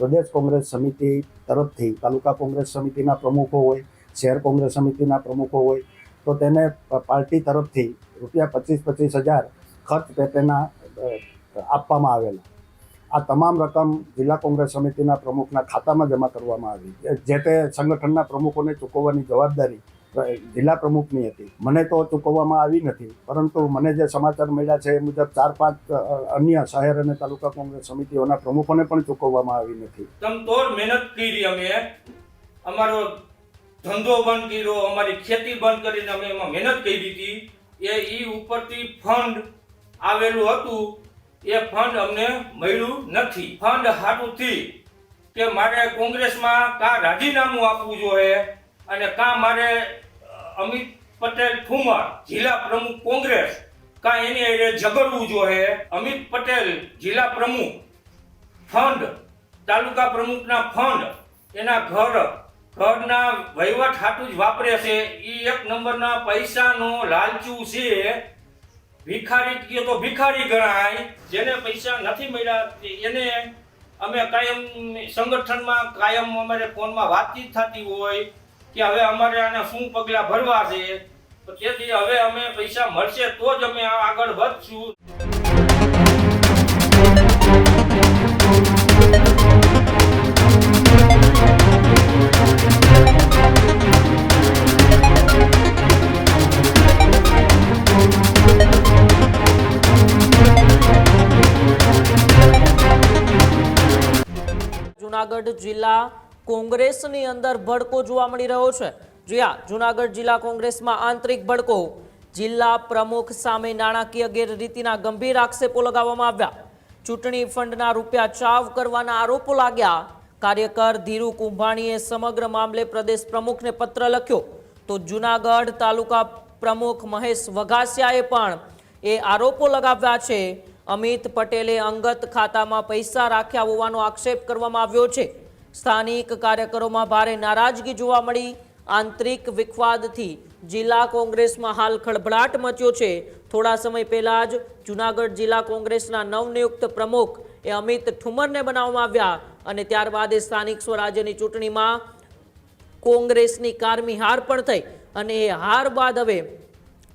પ્રદેશ કોંગ્રેસ સમિતિ તરફથી તાલુકા કોંગ્રેસ સમિતિના પ્રમુખો હોય, શહેર કોંગ્રેસ સમિતિના પ્રમુખો હોય તો તેને પાર્ટી તરફથી ₹25,000 ખર્ચ પેટેના આપવામાં આવેલા. આ તમામ રકમ જિલ્લા કોંગ્રેસ સમિતિના પ્રમુખના ખાતામાં જમા કરવામાં આવી. જે તે સંગઠનના પ્રમુખોને ચૂકવવાની જવાબદારી જિલ્લા પ્રમુખની હતી. મને તો ચૂકવવામાં આવી નથી, પરંતુ મને જે સમાચાર મળ્યા છે એ મુજબ 4-5 અન્ય શહેર અને તાલુકા કોંગ્રેસ સમિતિઓના પ્રમુખોને પણ ચૂકવવામાં આવી નથી. તમતોડ મહેનત કરી, અમે અમારો ધંધો બંધ કર્યો, અમારી ખેતી બંધ કરીને અમે એમાં મહેનત કરી હતી. એ ઉપરથી ફંડ આવેલું હતું, એ ફંડ અમને મળ્યું નથી. ફંડ હાટુથી કે મારે કોંગ્રેસમાં કાં રાજીનામું આપવું જોઈએ અને કાં મારે અમિત પટેલ ઠુમર જિલ્લા પ્રમુખ કોંગ્રેસ કાં એની અરે ઝઘડવું જોઈએ. અમિત પટેલ જિલ્લા પ્રમુખ ફંડ, તાલુકા પ્રમુખના ફંડ એના ઘરના વહીવટ હાટું જ વાપરે છે. એ 1 નંબરના પૈસાનો લાલચુ છે. ભિખારી કહે તો ભિખારી ગણાય. જેને પૈસા નથી મળ્યા એને અમે કાયમ સંગઠનમાં કાયમ અમારે ફોનમાં વાતચીત થતી હોય કે હવે અમારે આને શું પગલાં ભરવા છે. તેથી હવે અમે પૈસા મળશે તો જ અમે આગળ વધશું. જૂનાગઢ જિલ્લા કોંગ્રેસની અંદર ભડકો જોવા મળી રહ્યો છે. જ્યાં જૂનાગઢ જિલ્લા કોંગ્રેસમાં આંતરિક ભડકો, જિલ્લા પ્રમુખ સામે નાણાકીય ગેરરીતિના ગંભીર આક્ષેપો લગાવવામાં આવ્યા. ચૂંટણી ફંડના રૂપિયા ચાવ કરવાના આરોપો લાગ્યા. કાર્યકર ધીરુ કુંભાણીએ સમગ્ર મામલે પ્રદેશ પ્રમુખને પત્ર લખ્યો તો જૂનાગઢ તાલુકા પ્રમુખ મહેશ વઘાસિયાએ પણ એ આરોપો લગાવ્યા છે. અમિત પટેલે અંગત ખાતામાં પૈસા રાખ્યા હોવાનો આક્ષેપ કરવામાં આવ્યો છે. સ્થાનિક કાર્યકરોમાં ભારે નારાજગી જોવા મળી. આંતરિક વિખવાદથી જિલ્લા કોંગ્રેસમાં હાલ ખળભળાટ મચ્યો છે. થોડા સમય પહેલા જ જૂનાગઢ જિલ્લા કોંગ્રેસના નવનિયુક્ત પ્રમુખ એ અમિત ઠુમરને બનાવવામાં આવ્યા અને ત્યારબાદ એ સ્થાનિક સ્વરાજ્યની ચૂંટણીમાં કોંગ્રેસની કારમી હાર પણ થઈ અને એ હાર બાદ હવે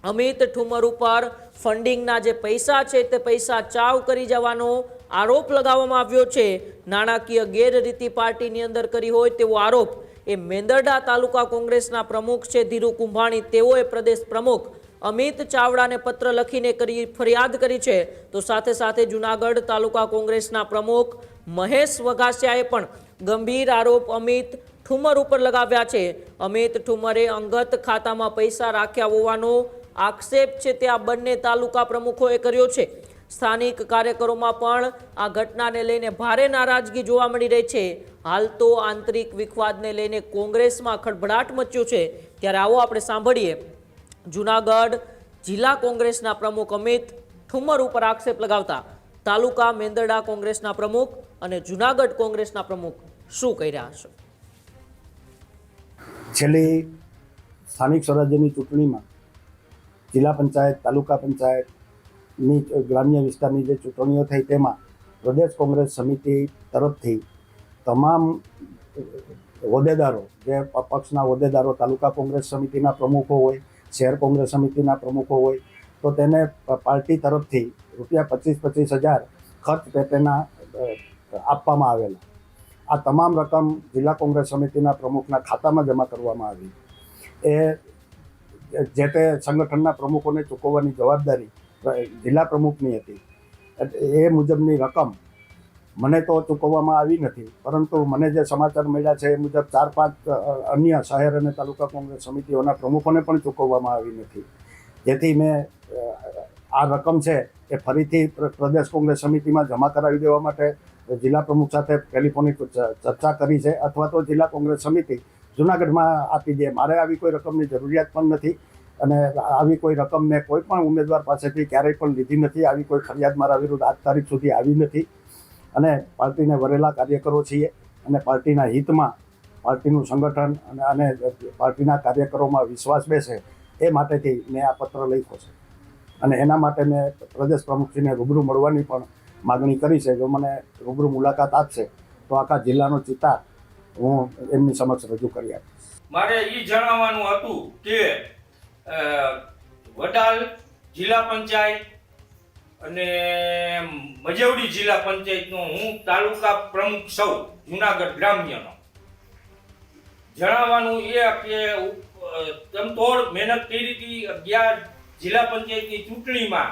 અમિત ઠુમર ઉપર ફંડિંગના જે પૈસા છે તે પૈસા ચાવ કરી જવાનો આરોપ લગાવવામાં આવ્યો છે. નાણાકીય ગેરરીતિ પાર્ટીની અંદર કરી હોય તેવો આરોપ એ મેંદરડા તાલુકા કોંગ્રેસના પ્રમુખ છે ધીરુ કુંભાણી, તેઓએ પ્રદેશ પ્રમુખ અમિત ચાવડાને પત્ર લખીને ફરિયાદ કરી છે. તો સાથે સાથે જૂનાગઢ તાલુકા કોંગ્રેસના પ્રમુખ મહેશ વઘાસિયાએ પણ ગંભીર આરોપ અમિત ઠુમર ઉપર લગાવ્યા છે. અમિત ઠુમરે અંગત ખાતામાં પૈસા રાખ્યા હોવાનો આક્ષેપ છે તે આ બંને તાલુકા પ્રમુખોએ કર્યો છે. સ્થાનિક કાર્યકરોમાં પણ આ ઘટનાને લઈને ભારે નારાજગી જોવા મળી રહી છે. હાલ તો આંતરિક વિખવાદને લઈને કોંગ્રેસમાં ખળભળાટ મચ્યો છે. ત્યારે આવો આપણે સાંભળીએ જૂનાગઢ જિલ્લા કોંગ્રેસના પ્રમુખ અમિત ઠુમર ઉપર આક્ષેપ લગાવતા તાલુકા મેંદરડા કોંગ્રેસના પ્રમુખ અને જૂનાગઢ કોંગ્રેસના પ્રમુખ શું કહી રહ્યા છે. છેલ્લી સ્થાનિક સ્વરાજ્યની ચૂંટણીમાં જિલ્લા પંચાયત, તાલુકા પંચાયતની ગ્રામ્ય વિસ્તારની જે ચૂંટણીઓ થઈ તેમાં પ્રદેશ કોંગ્રેસ સમિતિ તરફથી તમામ હોદ્દેદારો, જે પક્ષના હોદ્દેદારો, તાલુકા કોંગ્રેસ સમિતિના પ્રમુખો હોય, શહેર કોંગ્રેસ સમિતિના પ્રમુખો હોય તો તેને પાર્ટી તરફથી ₹25,000 ખર્ચ પેટેના આપવામાં આવેલા. આ તમામ રકમ જિલ્લા કોંગ્રેસ સમિતિના પ્રમુખના ખાતામાં જમા કરવામાં આવી. એ જે તે સંગઠનના પ્રમુખોને ચૂકવવાની જવાબદારી જિલ્લા પ્રમુખની હતી. એ મુજબની રકમ મને તો ચૂકવવામાં આવી નથી, પરંતુ મને જે સમાચાર મળ્યા છે એ મુજબ 4-5 અન્ય શહેર અને તાલુકા કોંગ્રેસ સમિતિઓના પ્રમુખોને પણ ચૂકવવામાં આવી નથી. જેથી મેં આ રકમ છે એ ફરીથી પ્રદેશ કોંગ્રેસ સમિતિમાં જમા કરાવી દેવા માટે જિલ્લા પ્રમુખ સાથે ટેલિફોનિક ચર્ચા કરી છે, અથવા તો જિલ્લા કોંગ્રેસ સમિતિ જૂનાગઢમાં આપી દે. મારે આવી કોઈ રકમની જરૂરિયાત પણ નથી અને આવી કોઈ રકમ મેં કોઈ પણ ઉમેદવાર પાસેથી ક્યારેય પણ લીધી નથી. આવી કોઈ ફરિયાદ મારા વિરુદ્ધ આજ તારીખ સુધી આવી નથી. અને પાર્ટીને વરેલા કાર્યકરો છીએ અને પાર્ટીના હિતમાં પાર્ટીનું સંગઠન અને પાર્ટીના કાર્યકરોમાં વિશ્વાસ બેસે એ માટેથી મેં આ પત્ર લખ્યો છે. અને એના માટે મેં પ્રદેશ પ્રમુખશ્રીને રૂબરૂ મળવાની પણ માગણી કરી છે. જો મને રૂબરૂ મુલાકાત આપશે તો આખા જિલ્લાનો ચિતાર હું એમની સમક્ષ રજૂ કરી આપીશ. મારે એ જણાવવાનું હતું કે વડાલ જિલ્લા પંચાયત અને મજેવડી જિલ્લા પંચાયતનો હું તાલુકા પ્રમુખ સૌ જુનાગઢ ગ્રામ્યનો. જણાવવાનું એ કે તમતોડ મહેનત કરી હતી 11 જિલ્લા પંચાયતની ચૂંટણીમાં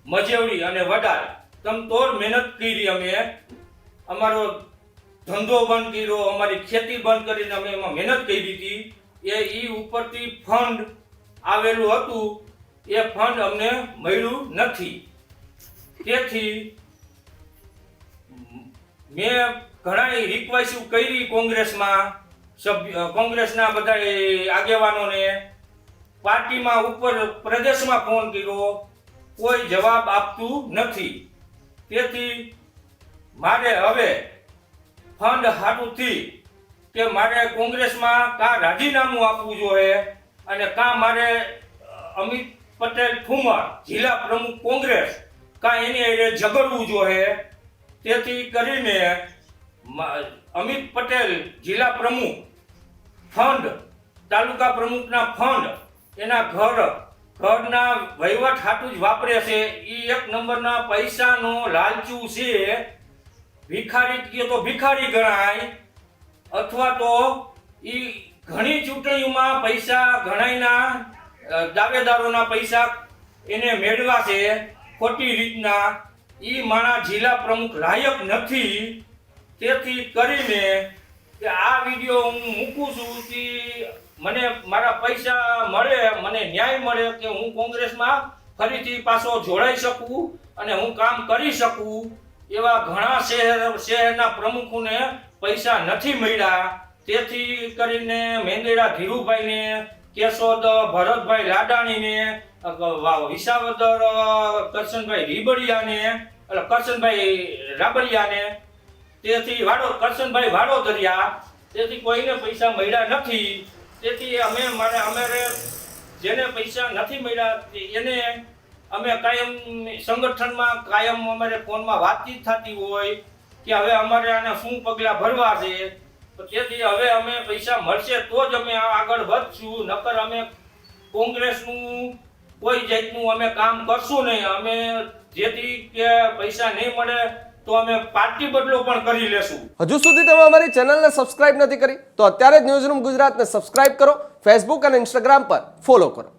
મજેવડી અને વડાલ તમતોડ મહેનત કરી. અમે અમારો ધંધો બંધ કર્યો, અમારી ખેતી બંધ કરીને અમે એમાં મહેનત કરી હતી. એ ઉપરથી ફંડ આવેલું હતું, એ ફંડ અમને મળ્યું નથી. તેથી મેં ઘણા રિક્વેસ્ટ કરી કોંગ્રેસના બધા આગેવાનોને, પાર્ટીમાં ઉપર પ્રદેશમાં ફોન કર્યો, કોઈ જવાબ આપતું નથી. તેથી મારે હવે ફંડ હાટુથી કે મારે કોંગ્રેસમાં કાં રાજીનામું આપવું જોઈએ અને કાં મારે અમિત પટેલ ઠુમર જિલ્લા પ્રમુખ કોંગ્રેસ કાં એની હારે ઝઘડવું જોઈએ. તેથી કરીને અમિત પટેલ જિલ્લા પ્રમુખ ફંડ, તાલુકા પ્રમુખના ફંડ એના ઘરના વહીવટ હાટું જ વાપરે છે. એ 1 નંબરના પૈસાનો લાલચુ છે. ભિખારી કહે તો ભિખારી ગણાય, અથવા તો એ ઘણી ચૂંટણીઓમાં પૈસા ઘણાયના દાવેદારોના પૈસા એને મેળવા છે ખોટી રીતના. એ માણા જિલ્લા પ્રમુખ લાયક નથી. તેથી કરીને કે આ વિડીયો હું મૂકું છું કે મને મારા પૈસા મળે, મને ન્યાય મળે કે હું કોંગ્રેસમાં ફરીથી પાછો જોડાઈ શકું અને હું કામ કરી શકું. એવા ઘણા શહેરના પ્રમુખોને પૈસા નથી મળ્યા. તેથી કરીને મેંદેડા ધીરુભાઈને, કેશોદ ભરતભાઈ લાડાણીને, વિસાવદર કરશનભાઈ રીબડિયાને, કરશનભાઈ રાબડિયાને, તેથી કરશનભાઈ વાડોદરિયા, તેથી કોઈને પૈસા મળ્યા નથી. તેથી અમારે જેને પૈસા નથી મળ્યા એને અમે કાયમ સંગઠનમાં કાયમ અમારે ફોનમાં વાતચીત થતી હોય કે હવે અમારે આને શું પગલાં ભરવા છે. તેથી હવે અમે પૈસા મળશે તો જ અમે આગળ વધશું, નકર અમે કોંગ્રેસનું કોઈ જાતનું અમે કામ કરશું નહીં. અમે જેથી કે પૈસા નહીં મળે તો અમે પાર્ટી બદલો પણ કરી લેશું. હજુ સુધી તમે અમારી ચેનલને સબસ્ક્રાઇબ નથી કરી તો અત્યારે જ ન્યૂઝરૂમ ગુજરાતને સબસ્ક્રાઇબ કરો, ફેસબુક અને ઇન્સ્ટાગ્રામ પર ફોલો કરો.